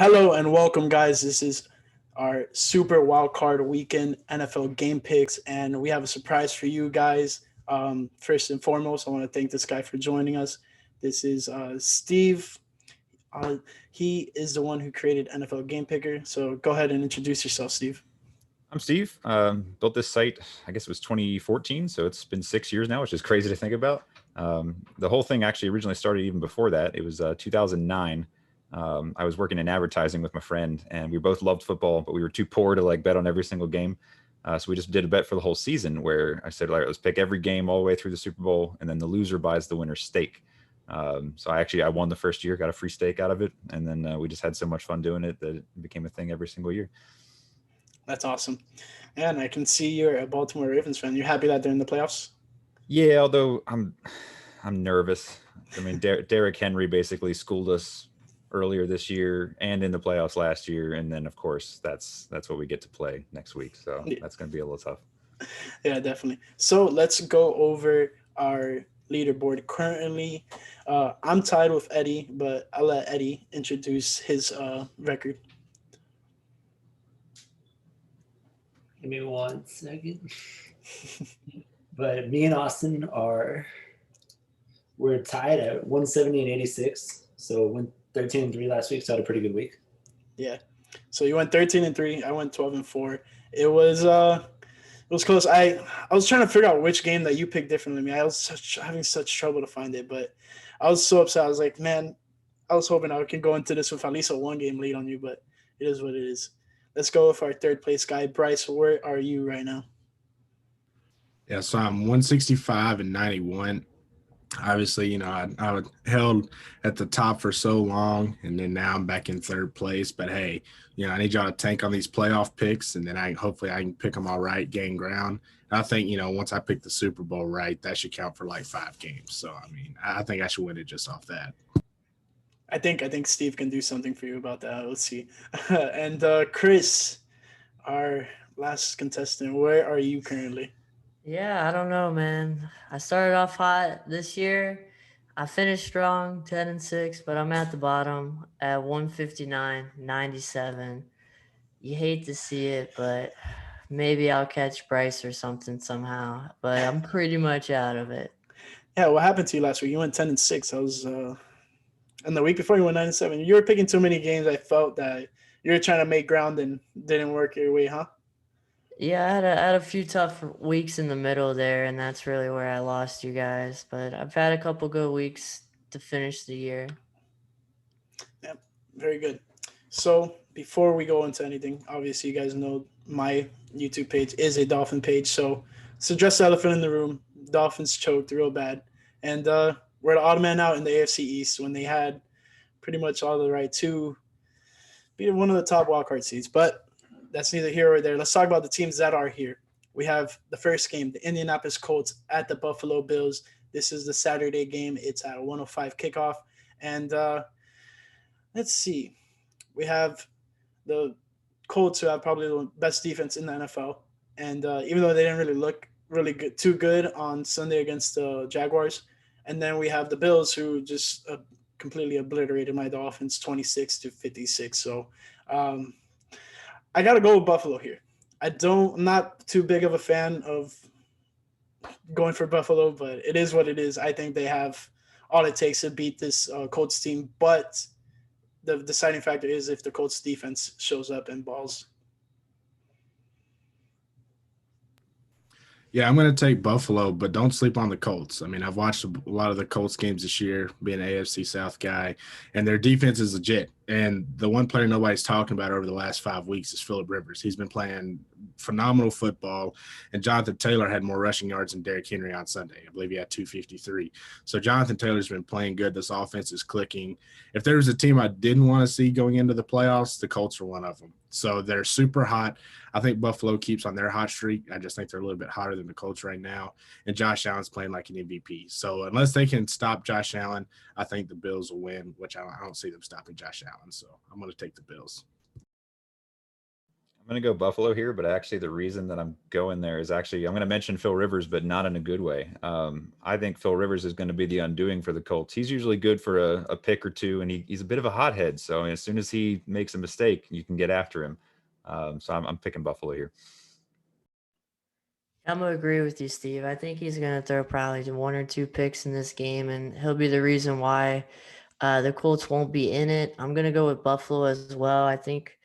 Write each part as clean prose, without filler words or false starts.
Hello and welcome, guys. This is our Super Wild Card Weekend NFL game picks, and we have a surprise for you guys. First and foremost, I want to thank this guy for joining us. This is Steve. Uh, he is the one who created NFL Game Picker. So go ahead and introduce yourself, Steve. I'm Steve. Built this site, I guess it was 2014, so it's been 6 years now, which is crazy to think about. The whole thing actually originally started even before that. It was 2009. I was working in advertising with my friend, and we both loved football, but we were too poor to like bet on every single game. So we just did a bet for the whole season where I said, all right, let's pick every game all the way through the Super Bowl, and then the loser buys the winner's steak. So I won the first year, got a free steak out of it, and then we just had so much fun doing it that it became a thing every single year. That's awesome. And I can see you're a Baltimore Ravens fan. You're happy that they're in the playoffs? Yeah, although I'm nervous. I mean, Derrick Henry basically schooled us earlier this year and in the playoffs last year, and then of course that's what we get to play next week. So Yeah, that's going to be a little tough. yeah, definitely. So let's go over our leaderboard currently. I'm tied with Eddie, but I'll let Eddie introduce his record. Give me 1 second. But me and Austin we're tied at 170 and 86. So went 13 and 3 last week, so had a pretty good week. Yeah. So you went 13-3. I went 12-4. It was close. I was trying to figure out which game that you picked differently than me. I was having such trouble to find it, but I was so upset. I was like, man, I was hoping I could go into this with at least a one game lead on you, but it is what it is. Let's go with our third place guy, Bryce. Where are you right now? Yeah, so I'm 165 and 91. Obviously, I held at the top for so long, and then now I'm back in third place. But hey, I need y'all to tank on these playoff picks, and then hopefully I can pick them all right, gain ground. And I think once I pick the Super Bowl right, that should count for like 5 games. So I mean, I think I should win it just off that. I think Steve can do something for you about that. Let's see. And Chris, our last contestant, where are you currently? Yeah, I don't know, man. I started off hot this year. I finished strong, 10-6, but I'm at the bottom at 159.97. You hate to see it, but maybe I'll catch Bryce or something somehow. But I'm pretty much out of it. Yeah, what happened to you last week? You went 10-6. I was and the week before you went 9-7. You were picking too many games. I felt that you were trying to make ground and didn't work your way, huh? Yeah, I had a few tough weeks in the middle there, and that's really where I lost you guys. But I've had a couple good weeks to finish the year. Yeah, very good. So before we go into anything, obviously you guys know my YouTube page is a Dolphin page. So it's address the elephant in the room. Dolphins choked real bad. And we're the odd man out in the AFC East when they had pretty much all the right to be one of the top wildcard seeds. But that's neither here or there. Let's talk about the teams that are here. We have the first game, the Indianapolis Colts at the Buffalo Bills. This is the Saturday game. It's at a 105 kickoff. And let's see. We have the Colts, who have probably the best defense in the NFL. And even though they didn't really look really good, too good on Sunday against the Jaguars. And then we have the Bills, who just completely obliterated my Dolphins 26-56. So I got to go with Buffalo here. I'm not too big of a fan of going for Buffalo, but it is what it is. I think they have all it takes to beat this Colts team. But the deciding factor is if the Colts defense shows up and balls. Yeah, I'm going to take Buffalo, but don't sleep on the Colts. I mean, I've watched a lot of the Colts games this year, being an AFC South guy, and their defense is legit. And the one player nobody's talking about over the last 5 weeks is Phillip Rivers. He's been playing phenomenal football, and Jonathan Taylor had more rushing yards than Derrick Henry on Sunday. I believe he had 253. So Jonathan Taylor's been playing good. This offense is clicking. If there was a team I didn't want to see going into the playoffs, the Colts are one of them. So they're super hot. I think Buffalo keeps on their hot streak. I just think they're a little bit hotter than the Colts right now. And Josh Allen's playing like an MVP. So unless they can stop Josh Allen, I think the Bills will win, which I don't see them stopping Josh Allen. So I'm going to take the Bills. I'm going to go Buffalo here, but actually the reason that I'm going there is actually I'm going to mention Phil Rivers, but not in a good way. I think Phil Rivers is going to be the undoing for the Colts. He's usually good for a pick or two, and he's a bit of a hothead. So as soon as he makes a mistake, you can get after him. So I'm picking Buffalo here. I'm gonna agree with you, Steve. I think he's gonna throw probably 1 or 2 picks in this game, and he'll be the reason why the Colts won't be in it. I'm gonna go with Buffalo as well. I think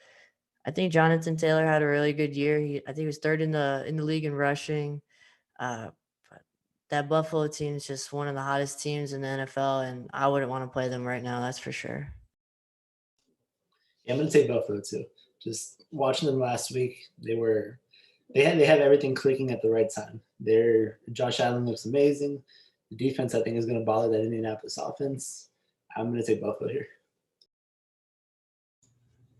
Jonathan Taylor had a really good year. I think he was third in the league in rushing. But that Buffalo team is just one of the hottest teams in the NFL, and I wouldn't want to play them right now. That's for sure. Yeah, I'm gonna take Buffalo too. Just watching them last week, they have everything clicking at the right time. Josh Allen looks amazing. The defense, I think, is gonna bother that Indianapolis offense. I'm gonna take Buffalo here.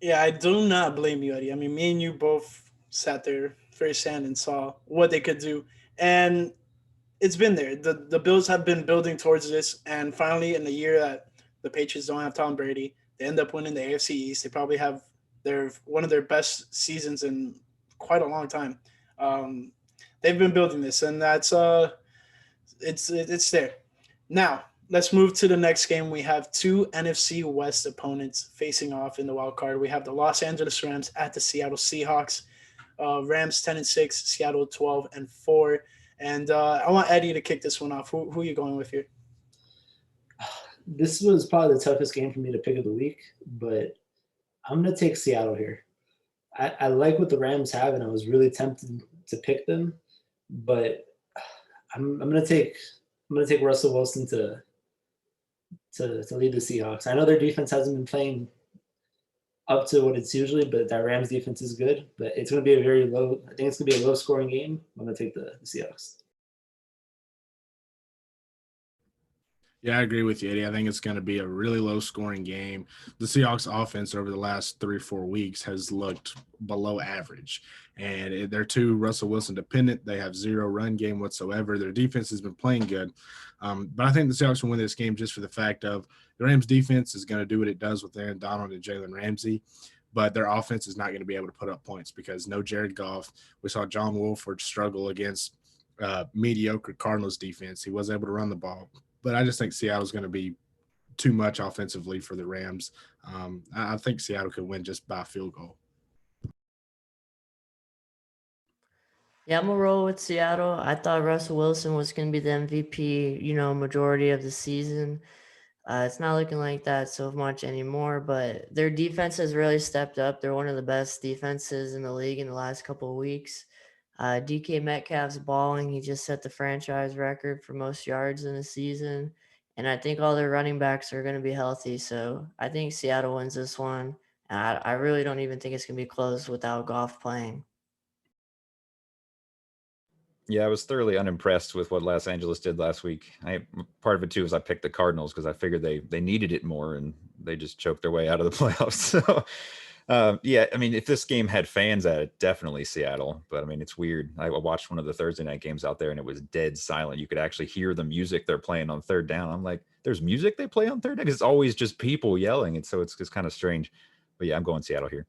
Yeah, I do not blame you, Eddie. I mean, me and you both sat there firsthand and saw what they could do. And it's been there. The Bills have been building towards this, and finally, in the year that the Patriots don't have Tom Brady, they end up winning the AFC East. They probably have one of their best seasons in quite a long time. Um, they've been building this, and that's it's there. Now let's move to the next game. We have two NFC West opponents facing off in the wild card. We have the Los Angeles Rams at the Seattle Seahawks. Rams 10-6, Seattle 12-4. And I want Eddie to kick this one off. Who are you going with here? This was probably the toughest game for me to pick of the week, but I'm gonna take Seattle here. I like what the Rams have, and I was really tempted to pick them, but I'm gonna take Russell Wilson to lead the Seahawks. I know their defense hasn't been playing up to what it's usually, but that Rams defense is good. But it's going to be I think it's going to be a low scoring game. I'm going to take the Seahawks. Yeah, I agree with you, Eddie. I think it's going to be a really low-scoring game. The Seahawks offense over the last 3 or 4 weeks has looked below average, and they're too Russell Wilson dependent. They have zero run game whatsoever. Their defense has been playing good, but I think the Seahawks will win this game just for the fact of the Rams' defense is going to do what it does with Aaron Donald and Jalen Ramsey, but their offense is not going to be able to put up points because no Jared Goff. We saw John Wolford struggle against mediocre Cardinals defense. He was able to run the ball. But I just think Seattle's going to be too much offensively for the Rams. I think Seattle could win just by a field goal. Yeah, I'm gonna roll with Seattle. I thought Russell Wilson was gonna be the MVP, majority of the season. It's not looking like that so much anymore, but their defense has really stepped up. They're one of the best defenses in the league in the last couple of weeks. DK Metcalf's balling. He just set the franchise record for most yards in a season. And I think all their running backs are going to be healthy. So I think Seattle wins this one. And I really don't even think it's going to be close without Goff playing. Yeah, I was thoroughly unimpressed with what Los Angeles did last week. Part of it too is I picked the Cardinals because I figured they needed it more, and they just choked their way out of the playoffs. So, yeah, I mean, if this game had fans at it, definitely Seattle. But I mean, it's weird. I watched one of the Thursday night games out there, and it was dead silent. You could actually hear the music they're playing on third down. I'm like, there's music they play on third down? Because it's always just people yelling, and so it's just kind of strange. But yeah, I'm going Seattle here.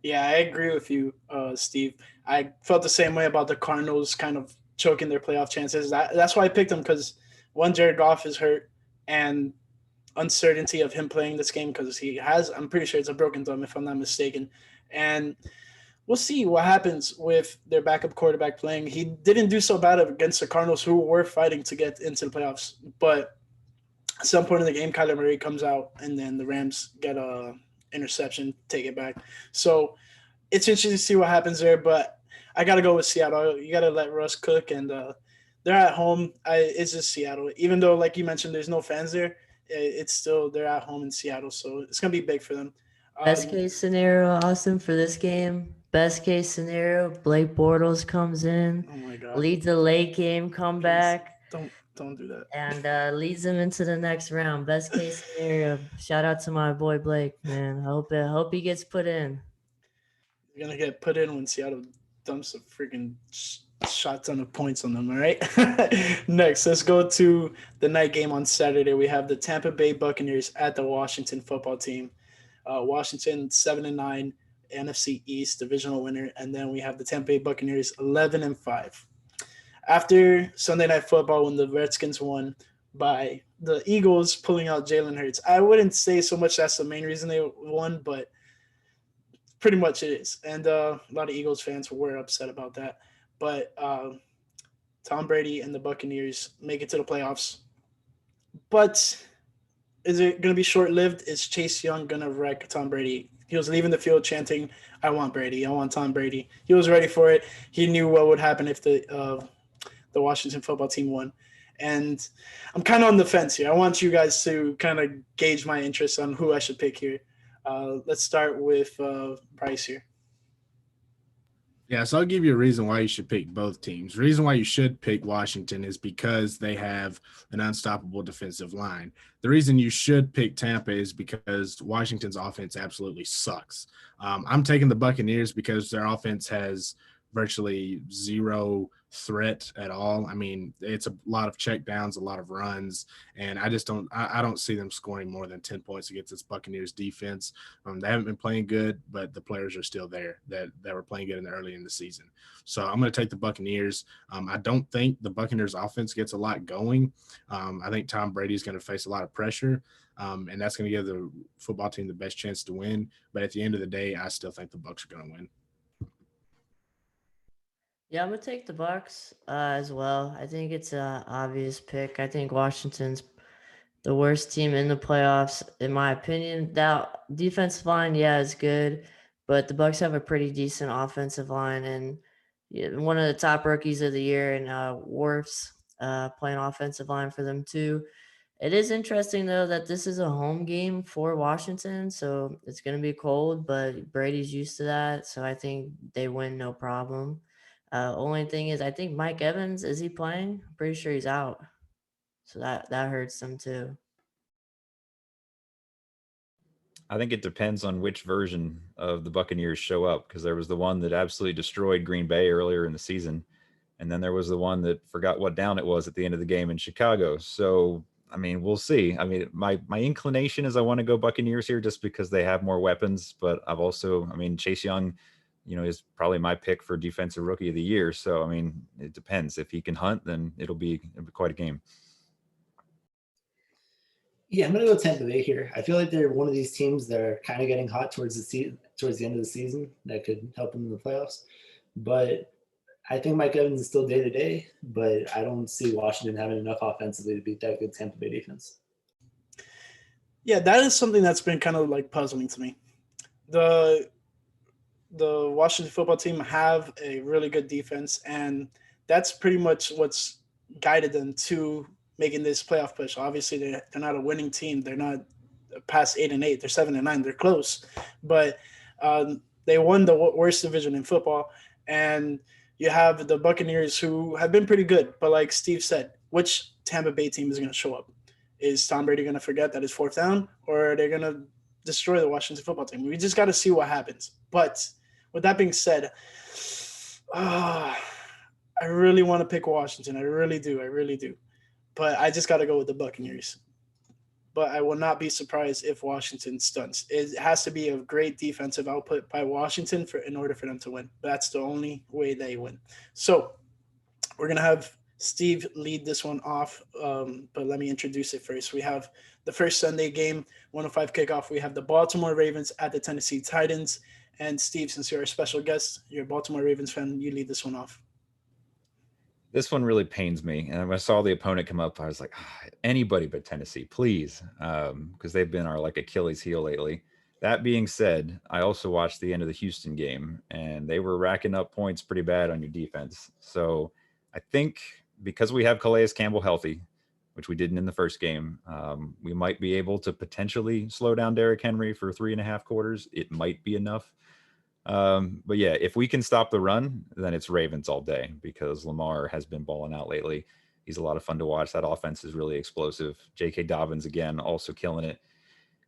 Yeah, I agree with you, Steve. I felt the same way about the Cardinals kind of choking their playoff chances. That's why I picked them because, one, Jared Goff is hurt, and uncertainty of him playing this game because I'm pretty sure it's a broken thumb if I'm not mistaken. And we'll see what happens with their backup quarterback playing. He didn't do so bad against the Cardinals, who were fighting to get into the playoffs. But at some point in the game, Kyler Murray comes out, and then the Rams get a interception, take it back. So it's interesting to see what happens there, but I got to go with Seattle. You got to let Russ cook, and they're at home. It's just Seattle. Even though, like you mentioned, there's no fans there, it's still they're at home in Seattle, so it's going to be big for them. Best case scenario, Austin, for this game. Best case scenario, Blake Bortles comes in, oh my God, leads a late game comeback. Don't do that. And leads them into the next round. Best case scenario. Shout out to my boy Blake, man. I hope he gets put in. You're gonna get put in when Seattle dumps a freaking shot ton of points on them. All right. Next, let's go to the night game on Saturday. We have the Tampa Bay Buccaneers at the Washington Football Team. Washington 7-9, NFC East divisional winner, and then we have the Tampa Bay Buccaneers 11-5. After Sunday Night Football, when the Redskins won by the Eagles pulling out Jalen Hurts, I wouldn't say so much that's the main reason they won, but pretty much it is. And a lot of Eagles fans were upset about that. But Tom Brady and the Buccaneers make it to the playoffs. But is it going to be short-lived? Is Chase Young going to wreck Tom Brady? He was leaving the field chanting, "I want Brady. I want Tom Brady." He was ready for it. He knew what would happen if the Washington football team won. And I'm kind of on the fence here. I want you guys to kind of gauge my interest on who I should pick here. Let's start with Bryce here. Yeah, so I'll give you a reason why you should pick both teams. The reason why you should pick Washington is because they have an unstoppable defensive line. The reason you should pick Tampa is because Washington's offense absolutely sucks. I'm taking the Buccaneers because their offense has virtually zero threat at all. I mean, it's a lot of check downs, a lot of runs, and I don't see them scoring more than 10 points against this Buccaneers defense. They haven't been playing good, but the players are still there that were playing good early in the season. So I'm going to take the Buccaneers. I don't think the Buccaneers offense gets a lot going. I think Tom Brady is going to face a lot of pressure, and that's going to give the football team the best chance to win. But at the end of the day, I still think the Bucs are going to win. Yeah, I'm gonna take the Bucks as well. I think it's an obvious pick. I think Washington's the worst team in the playoffs, in my opinion. That defensive line, yeah, is good, but the Bucks have a pretty decent offensive line, and one of the top rookies of the year, and Worf's playing offensive line for them too. It is interesting though that this is a home game for Washington, so it's gonna be cold, but Brady's used to that, so I think they win no problem. Only thing is, I think Mike Evans, is he playing? I'm pretty sure he's out, so that hurts them too. I think it depends on which version of the Buccaneers show up, because there was the one that absolutely destroyed Green Bay earlier in the season, and then there was the one that forgot what down it was at the end of the game in Chicago. So, I mean, we'll see. I mean, my inclination is I want to go Buccaneers here just because they have more weapons, but I've also, I mean, Chase Young, is probably my pick for defensive rookie of the year. So, I mean, it depends. If he can hunt, then it'll be quite a game. Yeah, I'm gonna go Tampa Bay here. I feel like they're one of these teams that are kind of getting hot towards the end of the season that could help them in the playoffs. But I think Mike Evans is still day to day, but I don't see Washington having enough offensively to beat that good Tampa Bay defense. Yeah, that is something that's been kind of like puzzling to me. The Washington football team have a really good defense, and that's pretty much what's guided them to making this playoff push. Obviously, they're not a winning team. They're not past 8-8. They're 7-9. They're close, but they won the worst division in football. And you have the Buccaneers, who have been pretty good. But like Steve said, which Tampa Bay team is going to show up? Is Tom Brady going to forget that it's fourth down, or are they going to destroy the Washington football team? We just got to see what happens. But with that being said, I really want to pick Washington. I really do. But I just got to go with the Buccaneers. But I will not be surprised if Washington stunts. It has to be a great defensive output by Washington in order for them to win. That's the only way they win. So we're going to have Steve lead this one off, but let me introduce it first. We have the first Sunday game, 1:05 kickoff. We have the Baltimore Ravens at the Tennessee Titans. And Steve, since you're a special guest, you're a Baltimore Ravens fan, you lead this one off. This one really pains me. And when I saw the opponent come up, I was like, anybody but Tennessee, please, because they've been our like Achilles heel lately. That being said, I also watched the end of the Houston game, and they were racking up points pretty bad on your defense. So I think because we have Calais Campbell healthy, which we didn't in the first game, we might be able to potentially slow down Derrick Henry for 3.5 quarters. It might be enough. But yeah, if we can stop the run, then it's Ravens all day, because Lamar has been balling out lately. He's a lot of fun to watch. That offense is really explosive. J.K. Dobbins, again, also killing it.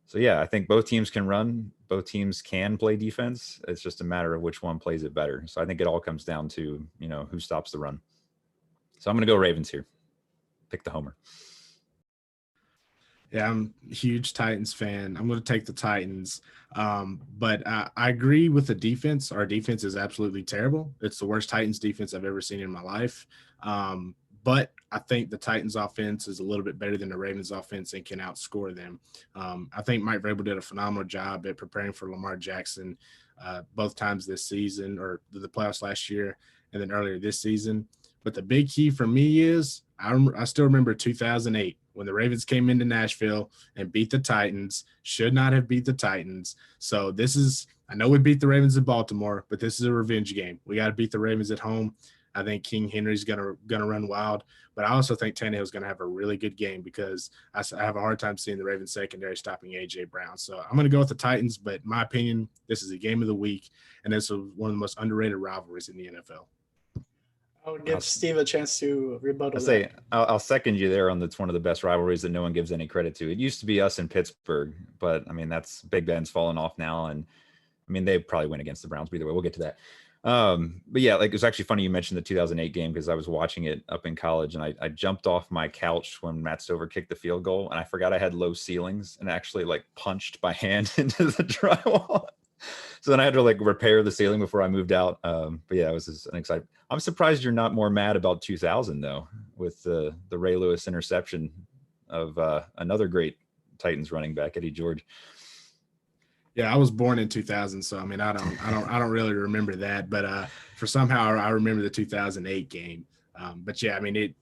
So yeah, I think both teams can run. Both teams can play defense. It's just a matter of which one plays it better. So I think it all comes down to, who stops the run. So I'm going to go Ravens here. Pick the homer. Yeah, I'm a huge Titans fan. I'm going to take the Titans. But I agree with the defense. Our defense is absolutely terrible. It's the worst Titans defense I've ever seen in my life. But I think the Titans offense is a little bit better than the Ravens offense and can outscore them. I think Mike Vrabel did a phenomenal job at preparing for Lamar Jackson both times this season, or the playoffs last year and then earlier this season. But the big key for me is I still remember 2008 when the Ravens came into Nashville and beat the Titans. Should not have beat the Titans. So this is, I know we beat the Ravens in Baltimore, but this is a revenge game. We got to beat the Ravens at home. I think King Henry's gonna run wild, but I also think Tannehill's gonna have a really good game because I have a hard time seeing the Ravens secondary stopping AJ Brown. So I'm gonna go with the Titans, but in my opinion, this is a game of the week, and this is one of the most underrated rivalries in the NFL. I would give Steve a chance to rebuttal. I'll second you there on that's one of the best rivalries that no one gives any credit to. It used to be us in Pittsburgh, but I mean that's Big Ben's fallen off now, and I mean they probably win against the Browns. But either way, we'll get to that. But yeah, like it was actually funny you mentioned the 2008 game because I was watching it up in college and I jumped off my couch when Matt Stover kicked the field goal and I forgot I had low ceilings and actually like punched by hand into the drywall. So then I had to like repair the ceiling before I moved out. But yeah, it was just an exciting. I'm surprised you're not more mad about 2000 though, with the Ray Lewis interception of another great Titans running back, Eddie George. Yeah, I was born in 2000, so I mean, I don't really remember that, but for somehow I remember the 2008 game. But yeah, I mean,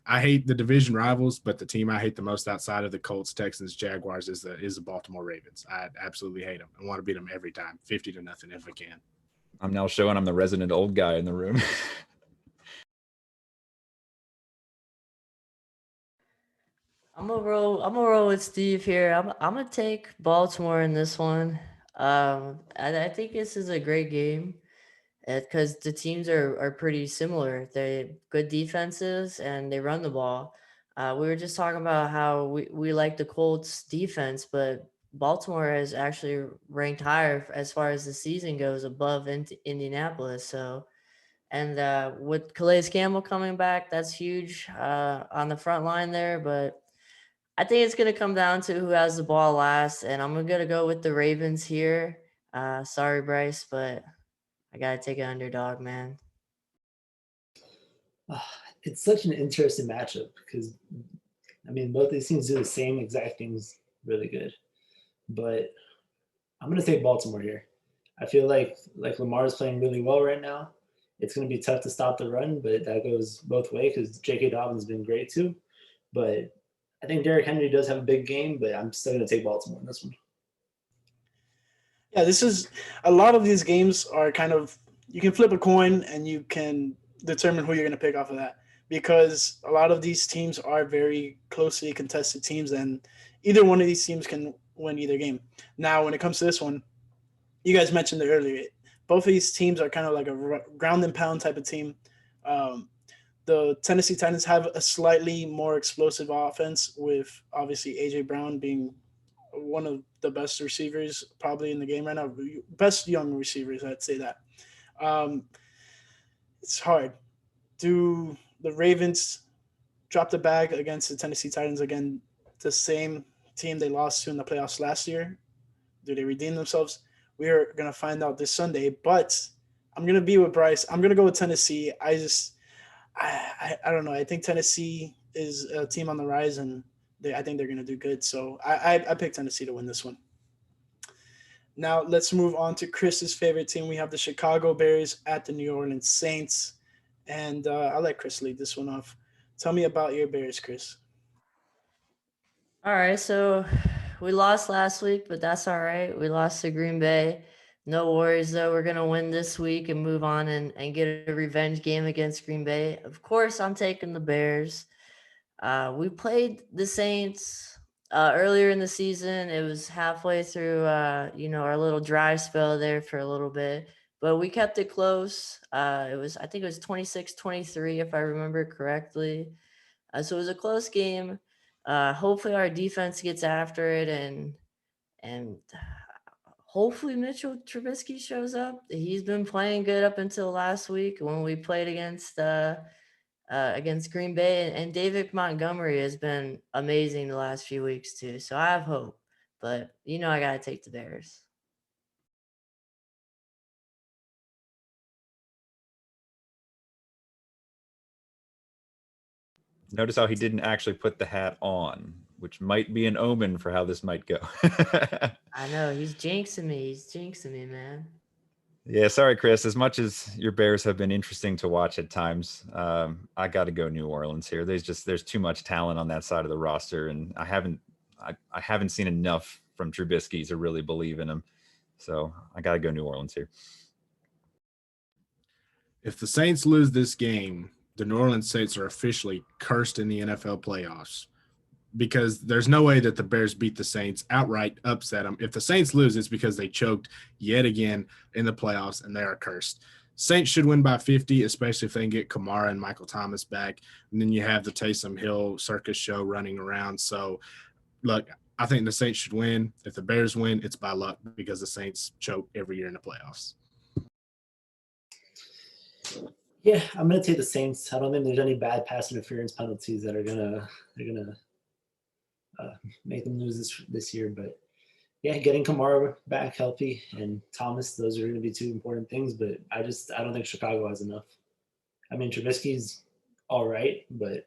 I hate the division rivals, but the team I hate the most outside of the Colts, Texans, Jaguars is the Baltimore Ravens. I absolutely hate them. I want to beat them every time, 50-0 if I can. I'm now showing I'm the resident old guy in the room. I'm gonna roll with Steve here. I'm gonna take Baltimore in this one. I think this is a great game because the teams are pretty similar. They good defenses and they run the ball. We were just talking about how we like the Colts defense, but Baltimore is actually ranked higher as far as the season goes above Indianapolis. So, and with Calais Campbell coming back, that's huge on the front line there. But I think it's going to come down to who has the ball last, and I'm going to go with the Ravens here. Sorry, Bryce, but I got to take an underdog, man. It's such an interesting matchup because, I mean, both these teams do the same exact things really good. But I'm going to take Baltimore here. I feel like Lamar is playing really well right now. It's going to be tough to stop the run, but that goes both ways because J.K. Dobbins has been great too. But I think Derrick Henry does have a big game, but I'm still going to take Baltimore in this one. Yeah, this is a lot of these games are kind of, you can flip a coin and you can determine who you're going to pick off of that because a lot of these teams are very closely contested teams and either one of these teams can win either game. Now, when it comes to this one, you guys mentioned it earlier. Both of these teams are kind of like a ground and pound type of team. The Tennessee Titans have a slightly more explosive offense with obviously AJ Brown being one of the best receivers probably in the game right now. Best young receivers, I'd say that. Um, it's hard. Do the Ravens drop the bag against the Tennessee Titans again? The same team they lost to in the playoffs last year. Do they redeem themselves? We are gonna find out this Sunday. But I'm gonna be with Bryce. I'm gonna go with Tennessee. I don't know. I think Tennessee is a team on the rise, and I think they're gonna do good. So I pick Tennessee to win this one. Now let's move on to Chris's favorite team. We have the Chicago Bears at the New Orleans Saints, and I'll let Chris lead this one off. Tell me about your Bears, Chris. All right, so we lost last week, but that's all right. We lost to Green Bay. No worries, though. We're going to win this week and move on and get a revenge game against Green Bay. Of course, I'm taking the Bears. We played the Saints earlier in the season. It was halfway through, our little dry spell there for a little bit, but we kept it close. I think it was 26-23, if I remember correctly. So it was a close game. Hopefully our defense gets after it and hopefully Mitchell Trubisky shows up. He's been playing good up until last week when we played against against Green Bay, and David Montgomery has been amazing the last few weeks too. So I have hope, but I gotta take the Bears. Notice how he didn't actually put the hat on, which might be an omen for how this might go. I know he's jinxing me. He's jinxing me, man. Yeah, sorry, Chris. As much as your Bears have been interesting to watch at times, I got to go New Orleans here. There's too much talent on that side of the roster, and I haven't seen enough from Trubisky to really believe in him. So I got to go New Orleans here. If the Saints lose this game, the New Orleans Saints are officially cursed in the NFL playoffs, because there's no way that the Bears beat the Saints outright, upset them. If the Saints lose, it's because they choked yet again in the playoffs, and they are cursed. Saints should win by 50, especially if they can get Kamara and Michael Thomas back. And then you have the Taysom Hill circus show running around. So, look, I think the Saints should win. If the Bears win, it's by luck, because the Saints choke every year in the playoffs. Yeah, I'm gonna take the Saints. I don't think there's any bad pass interference penalties that are gonna make them lose this year. But yeah, getting Kamara back healthy and Thomas, those are gonna be two important things. But I don't think Chicago has enough. I mean, Trubisky's all right, but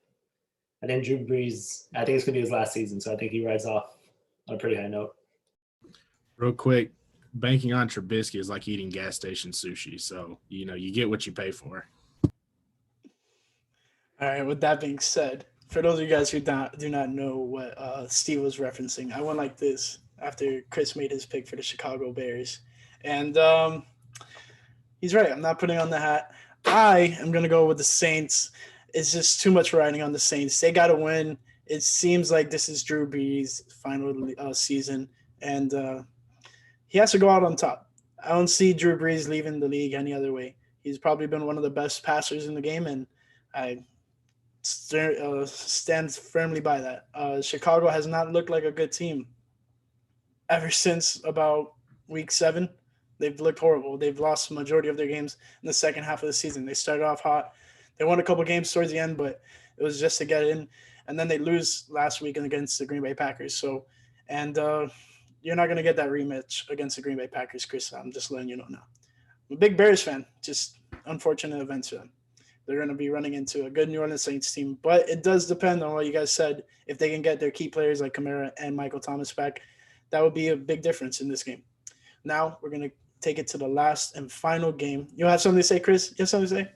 I think Drew Brees, I think it's gonna be his last season, so I think he rides off on a pretty high note. Real quick, banking on Trubisky is like eating gas station sushi. So, you get what you pay for. All right, with that being said, for those of you guys who do not know what Steve was referencing, I went like this after Chris made his pick for the Chicago Bears. And he's right. I'm not putting on the hat. I am going to go with the Saints. It's just too much riding on the Saints. They got to win. It seems like this is Drew Brees' final season, and he has to go out on top. I don't see Drew Brees leaving the league any other way. He's probably been one of the best passers in the game, and I stands firmly by that. Chicago has not looked like a good team ever since about week 7. They've looked horrible. They've lost the majority of their games in the second half of the season. They started off hot. They won a couple games towards the end, but it was just to get in. And then they lose last week against the Green Bay Packers. So, and you're not going to get that rematch against the Green Bay Packers, Chris. I'm just letting you know now. I'm a big Bears fan. Just unfortunate events for them. They're going to be running into a good New Orleans Saints team. But it does depend on what you guys said. If they can get their key players like Kamara and Michael Thomas back, that would be a big difference in this game. Now we're going to take it to the last and final game. You have something to say, Chris? You have something to say?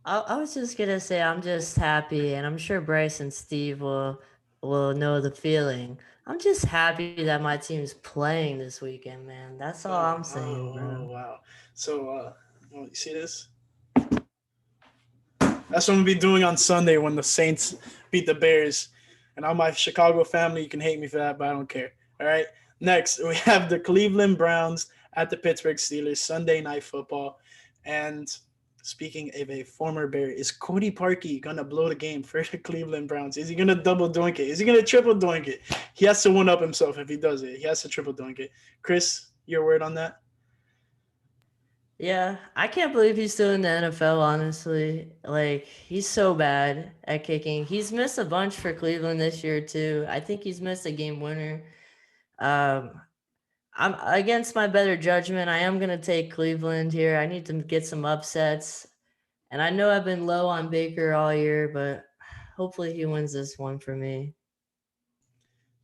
I was just going to say I'm just happy, and I'm sure Bryce and Steve will know the feeling. I'm just happy that my team's playing this weekend, man. That's all I'm saying, bro. Oh, wow. So, you see this? That's what I'm going to be doing on Sunday when the Saints beat the Bears. And all my Chicago family, you can hate me for that, but I don't care. All right. Next, we have the Cleveland Browns at the Pittsburgh Steelers, Sunday Night Football. And speaking of a former Bear, is Cody Parkey going to blow the game for the Cleveland Browns? Is he going to double doink it? Is he going to triple doink it? He has to one up himself if he does it. He has to triple doink it. Chris, your word on that? Yeah, I can't believe he's still in the NFL, honestly. Like, he's so bad at kicking. He's missed a bunch for Cleveland this year, too. I think he's missed a game winner. I'm against my better judgment. I am going to take Cleveland here. I need to get some upsets. And I know I've been low on Baker all year, but hopefully he wins this one for me.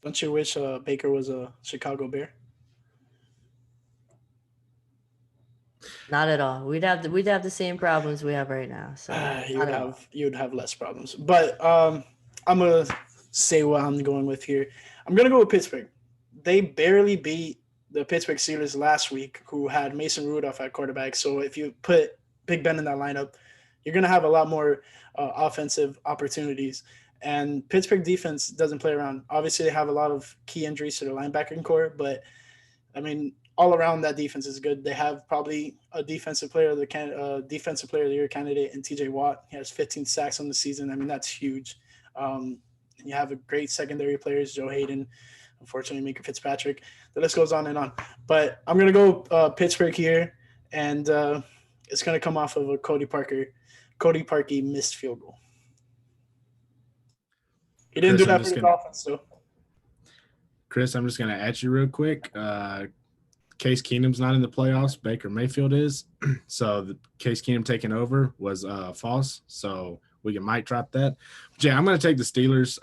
Don't you wish Baker was a Chicago Bear? Not at all. We'd have the same problems we have right now. So you'd have less problems. But I'm gonna say what I'm going with here. I'm gonna go with Pittsburgh. They barely beat the Pittsburgh Steelers last week, who had Mason Rudolph at quarterback. So if you put Big Ben in that lineup, you're gonna have a lot more offensive opportunities. And Pittsburgh defense doesn't play around. Obviously, they have a lot of key injuries to their linebacking core, but I mean, all around that defense is good. They have probably a defensive player of the year candidate in TJ Watt. He has 15 sacks on the season. I mean, that's huge. You have a great secondary players, Joe Hayden, unfortunately, Minka Fitzpatrick. The list goes on and on. But I'm going to go Pittsburgh here, and it's going to come off of a Cody Parkey Cody Parkey missed field goal. He didn't Chris, do that for the Dolphins, though. Chris, I'm just going to add you real quick. Case Keenum's not in the playoffs. Baker Mayfield is. So the Case Keenum taking over was false. So we might drop that. But yeah, I'm going to take the Steelers.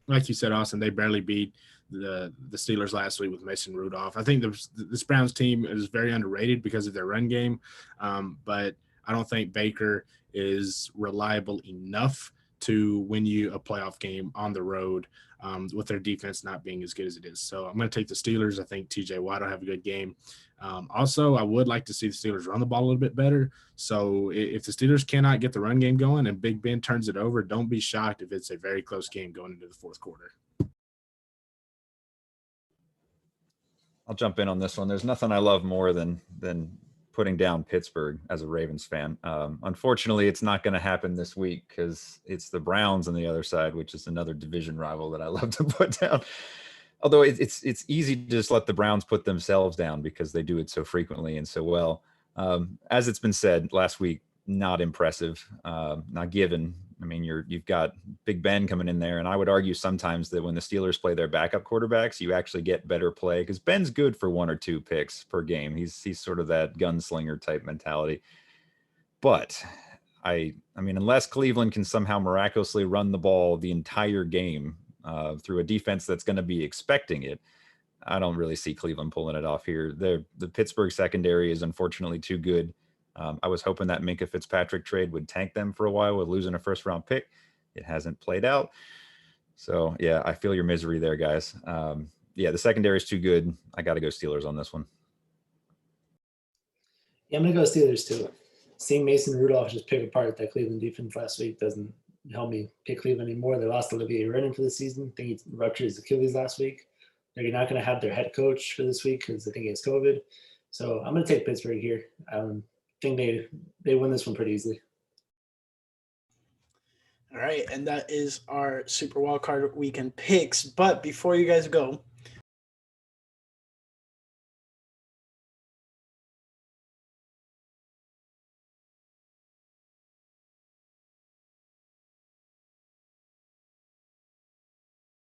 Like you said, Austin, they barely beat the Steelers last week with Mason Rudolph. I think this Browns team is very underrated because of their run game. But I don't think Baker is reliable enough to win you a playoff game on the road with their defense not being as good as it is. So I'm going to take the Steelers. I think TJ Watt will have a good game. Also, I would like to see the Steelers run the ball a little bit better. So if the Steelers cannot get the run game going and Big Ben turns it over, don't be shocked if it's a very close game going into the fourth quarter. I'll jump in on this one. There's nothing I love more than putting down Pittsburgh as a Ravens fan. Unfortunately, it's not going to happen this week because it's the Browns on the other side, which is another division rival that I love to put down. Although it's easy to just let the Browns put themselves down because they do it so frequently and so well. As it's been said last week, not impressive, not given. I mean, you've got Big Ben coming in there, and I would argue sometimes that when the Steelers play their backup quarterbacks, you actually get better play because Ben's good for 1 or 2 picks per game. He's sort of that gunslinger type mentality. But I mean, unless Cleveland can somehow miraculously run the ball the entire game through a defense that's going to be expecting it, I don't really see Cleveland pulling it off here. The Pittsburgh secondary is unfortunately too good. I was hoping that Minkah Fitzpatrick trade would tank them for a while with losing a first-round pick. It hasn't played out. So, yeah, I feel your misery there, guys. The secondary is too good. I got to go Steelers on this one. Yeah, I'm going to go Steelers too. Seeing Mason Rudolph just pick apart that Cleveland defense last week doesn't help me pick Cleveland anymore. They lost Olivier Vernon for the season. I think he ruptured his Achilles last week. They're not going to have their head coach for this week because I think he has COVID. So I'm going to take Pittsburgh here. Think they win this one pretty easily. All right, and that is our Super Wildcard Weekend picks. But before you guys go,